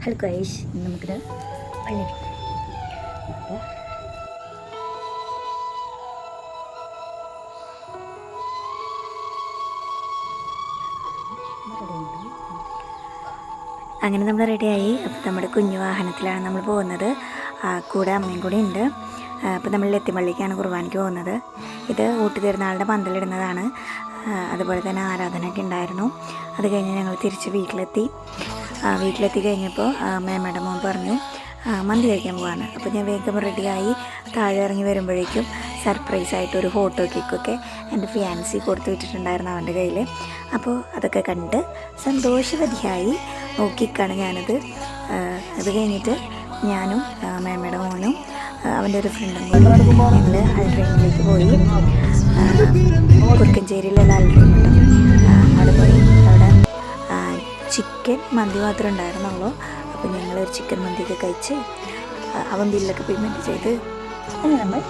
Hello guys, നമുക്കിത് പള്ളി അപ്പോൾ അങ്ങനെ നമ്മൾ റെഡിയായി. അപ്പോൾ നമ്മുടെ കുഞ്ഞു വാഹനത്തിലാണ് നമ്മൾ പോകുന്നത്. കൂടെ അമ്മയും കൂടെ ഉണ്ട്. അപ്പോൾ നമ്മൾ ലത്തിമള്ളിക്കാണ് കുർബാനയ്ക്ക് പോകുന്നത്. ഇത് ഊട്ടി തിരുനാളിൻ്റെ പന്തലിടുന്നതാണ്. അതുപോലെ തന്നെ ആരാധനയൊക്കെ ഉണ്ടായിരുന്നു. അത് കഴിഞ്ഞ് ഞങ്ങൾ തിരിച്ച് വീട്ടിലെത്തി കഴിഞ്ഞപ്പോൾ മേമ്മയുടെ മോൻ പറഞ്ഞു മന്തി കഴിക്കാൻ പോകാണ്. അപ്പോൾ ഞാൻ വേഗം റെഡിയായി താഴെ ഇറങ്ങി വരുമ്പോഴേക്കും സർപ്രൈസായിട്ട് ഒരു ഫോട്ടോ കേക്കൊക്കെ എൻ്റെ ഫിയാൻസി കൊടുത്തു വിട്ടിട്ടുണ്ടായിരുന്നു അവൻ്റെ കയ്യിൽ. അപ്പോൾ അതൊക്കെ കണ്ട് സന്തോഷവതിയായി നോക്കിക്കാണ് ഞാനത്. അത് കഴിഞ്ഞിട്ട് ഞാനും മേമ്മയുടെ മോനും അവൻ്റെ ഒരു ഫ്രണ്ടും കൂടി ഞങ്ങൾ അൽട്രെയിനിലേക്ക് പോയി. കുറുക്കഞ്ചേരിയിലുള്ള അൽട്രെയിൻ അവിടെ പോയി. അവിടെ ചിക്കൻ മന്തി മാത്രമേ ഉണ്ടായിരുന്നുള്ളൂ. അപ്പോൾ ഞങ്ങളൊരു ചിക്കൻ മന്തിയൊക്കെ കഴിച്ച് അവൻ ബില്ലൊക്കെ പേയ്മെൻറ്റ് ചെയ്ത് അങ്ങനെ നമ്മൾ